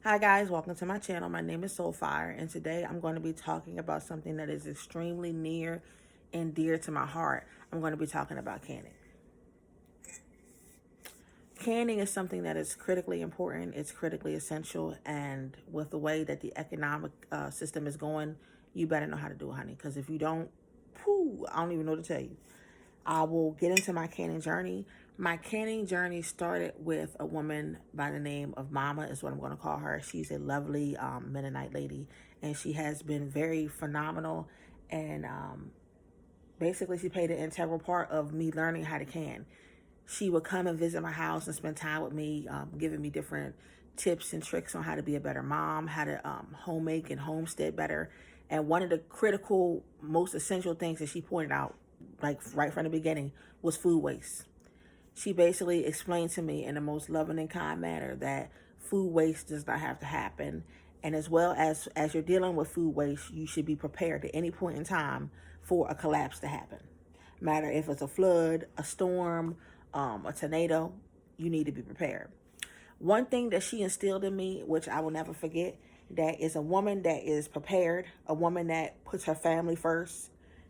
Hi guys, welcome to my channel. My name is SoulFire, and today I'm going to be talking about something that is extremely near and dear to my heart. I'm going to be talking about canning. Canning is something that is critically important. It's critically essential, and with the way that the economic system is going, you better know how to do it, honey, because if you don't, I don't even know what to tell you. I will get into my canning journey. My canning journey started with a woman by the name of Mama, is what I'm going to call her. She's a lovely Mennonite lady, and she has been very phenomenal. And basically, she played an integral part of me learning how to can. She would come and visit my house and spend time with me, giving me different tips and tricks on how to be a better mom, how to homemake and homestead better. And one of the critical, most essential things that she pointed out, like right from the beginning, was food waste. She basically explained to me in the most loving and kind manner that food waste does not have to happen. And as well as you're dealing with food waste, you should be prepared at any point in time for a collapse to happen. Matter if it's a flood, a storm, a tornado, you need to be prepared. One thing that she instilled in me, which I will never forget, that is a woman that is prepared, a woman that puts her family first,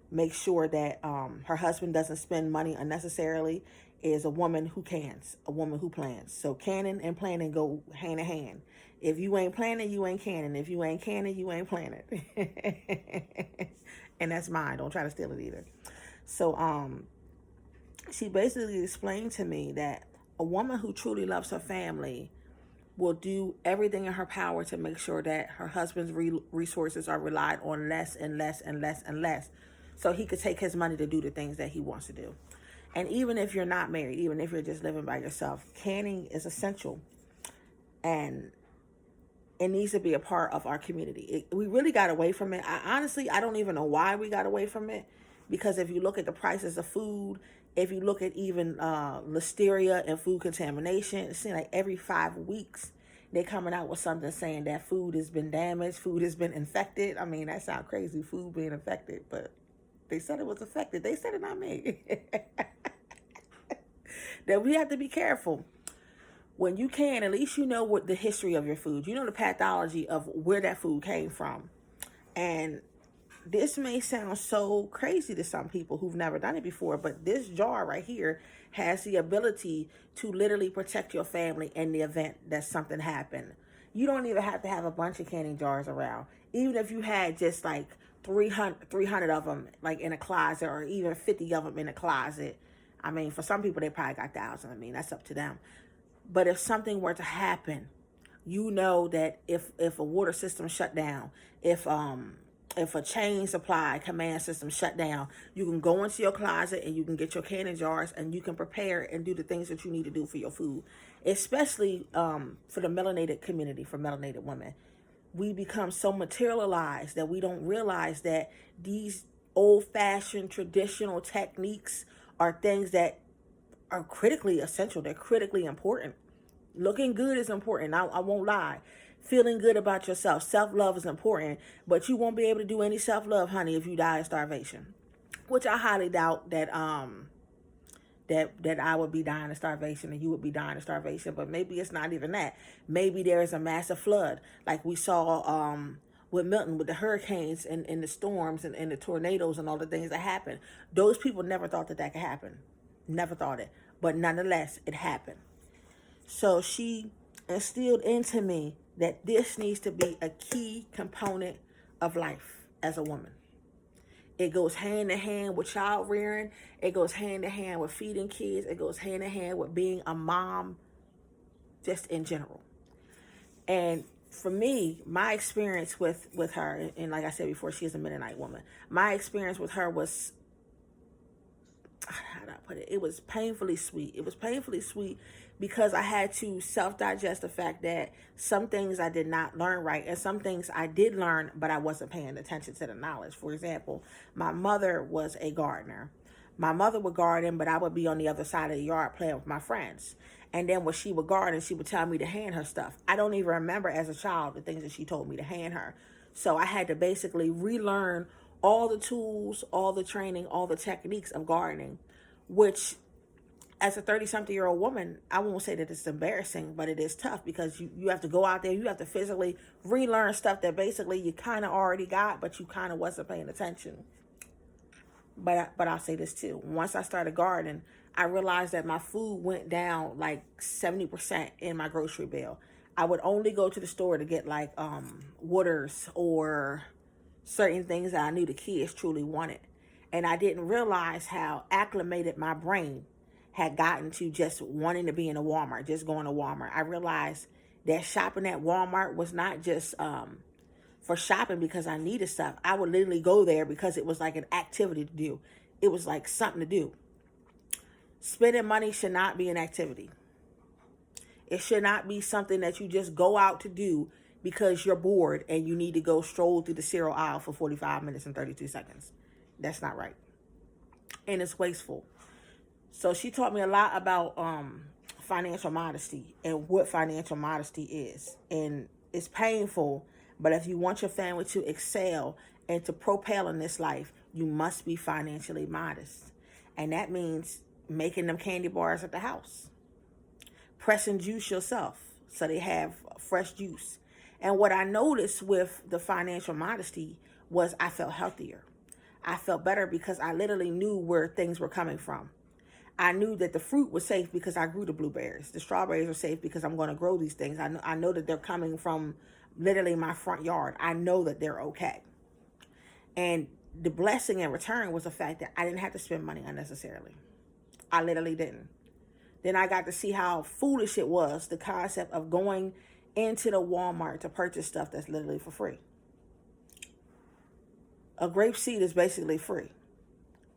makes sure that her husband doesn't spend money unnecessarily, is a woman who cans, a woman who plans. So canning and planning go hand in hand. If you ain't planning, you ain't canning. If you ain't canning, you ain't planning. And that's mine. Don't try to steal it either. So she basically explained to me that a woman who truly loves her family will do everything in her power to make sure that her husband's resources are relied on less and less and less and less, so he could take his money to do the things that he wants to do. And even if you're not married, even if you're just living by yourself, canning is essential, and it needs to be a part of our community. We really got away from it. I don't even know why we got away from it, because if you look at the prices of food, if you look at even listeria and food contamination, it seems like every 5 weeks they're coming out with something saying that food has been damaged, food has been infected. I mean, that sounds crazy, food being infected, but they said it was affected. They said it, not me. That we have to be careful. When you can, at least you know what the history of your food. You know the pathology of where that food came from. And this may sound so crazy to some people who've never done it before, but this jar right here has the ability to literally protect your family in the event that something happened. You don't even have to have a bunch of canning jars around. Even if you had just like 300 of them like in a closet, or even 50 of them in a closet. I mean, for some people, they probably got thousands. I mean, that's up to them. But if something were to happen, you know that if a water system shut down, if a chain supply command system shut down, you can go into your closet and you can get your canning jars and you can prepare and do the things that you need to do for your food, especially for the melanated community, for melanated women. We become so materialized that we don't realize that these old-fashioned traditional techniques are things that are critically essential. They're critically important. Looking good is important. I won't lie. Feeling good about yourself. Self-love is important. But you won't be able to do any self-love, honey, if you die of starvation. Which I highly doubt that that I would be dying of starvation and you would be dying of starvation. But maybe it's not even that. Maybe there is a massive flood, like we saw with Milton, with the hurricanes and the storms and the tornadoes and all the things that happened. Those people never thought that could happen. Never thought it. But nonetheless, it happened. So she instilled into me that this needs to be a key component of life as a woman. It goes hand in hand with child rearing. It goes hand in hand with feeding kids. It goes hand in hand with being a mom, just in general. And for me, my experience with her, and like I said before, she is a Mennonite woman. My experience with her was, how do I put it? It was painfully sweet. It was painfully sweet because I had to self-digest the fact that some things I did not learn right, and some things I did learn, but I wasn't paying attention to the knowledge. For example, my mother was a gardener. My mother would garden, but I would be on the other side of the yard playing with my friends. And then when she would garden, she would tell me to hand her stuff. I don't even remember as a child the things that she told me to hand her. So I had to basically relearn all the tools, all the training, all the techniques of gardening, which As a 30-something-year-old woman, I won't say that it's embarrassing, but it is tough because you have to go out there, you have to physically relearn stuff that basically you kind of already got, but you kind of wasn't paying attention. But I'll say this too. Once I started gardening, I realized that my food went down like 70% in my grocery bill. I would only go to the store to get like waters or certain things that I knew the kids truly wanted. And I didn't realize how acclimated my brain had gotten to just wanting to be in a Walmart, just going to Walmart. I realized that shopping at Walmart was not just for shopping because I needed stuff. I would literally go there because it was like an activity to do. It was like something to do. Spending money should not be an activity. It should not be something that you just go out to do because you're bored and you need to go stroll through the cereal aisle for 45 minutes and 32 seconds. That's not right. And it's wasteful. So she taught me a lot about financial modesty and what financial modesty is. And it's painful, but if you want your family to excel and to propel in this life, you must be financially modest. And that means making them candy bars at the house. Pressing juice yourself so they have fresh juice. And what I noticed with the financial modesty was I felt healthier. I felt better because I literally knew where things were coming from. I knew that the fruit was safe because I grew the blueberries. The strawberries are safe because I'm going to grow these things. I know that they're coming from literally my front yard. I know that they're okay. And the blessing in return was the fact that I didn't have to spend money unnecessarily. I literally didn't. Then I got to see how foolish it was, the concept of going into the Walmart to purchase stuff that's literally for free. A grape seed is basically free.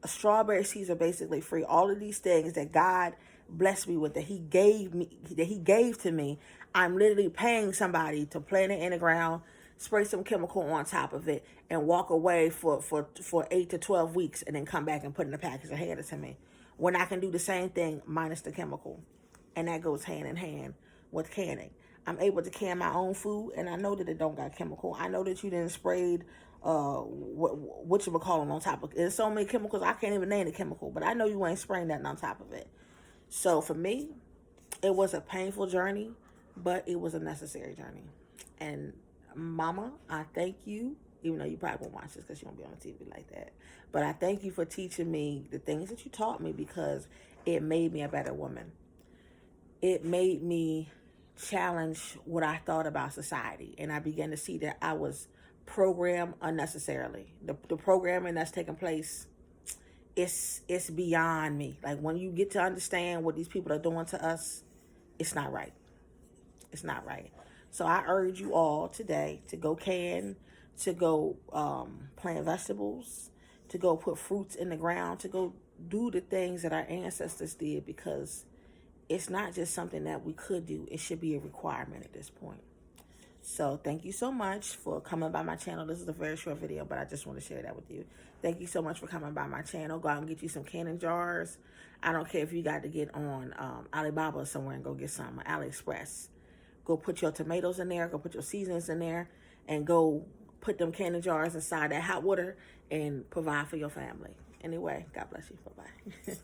A strawberry seeds are basically free. All of these things that God blessed me with, that He gave to me, I'm literally paying somebody to plant it in the ground, spray some chemical on top of it, and walk away for 8 to 12 weeks, and then come back and put in a package and hand it to me. When I can do the same thing minus the chemical, and that goes hand in hand with canning. I'm able to can my own food, and I know that it don't got chemical. I know that you didn't sprayed what you would call them on top of it. There's so many chemicals, I can't even name the chemical, but I know you ain't spraying that on top of it. So for me, it was a painful journey, but it was a necessary journey. And Mama, I thank you, even though you probably won't watch this because you won't be on TV like that. But I thank you for teaching me the things that you taught me, because it made me a better woman. It made me challenge what I thought about society. And I began to see that I was programmed unnecessarily. The programming that's taking place, it's beyond me. Like, when you get to understand what these people are doing to us, it's not right. It's not right. So I urge you all today to go can, to go plant vegetables, to go put fruits in the ground, to go do the things that our ancestors did, because it's not just something that we could do. It should be a requirement at this point. So thank you so much for coming by my channel. This is a very short video, but I just want to share that with you. Thank you so much for coming by my channel. Go out and get you some canning jars. I don't care if you got to get on Alibaba or somewhere and go get some, or AliExpress. Go put your tomatoes in there. Go put your seasonings in there. And go put them canning jars inside that hot water and provide for your family. Anyway, God bless you. Bye-bye.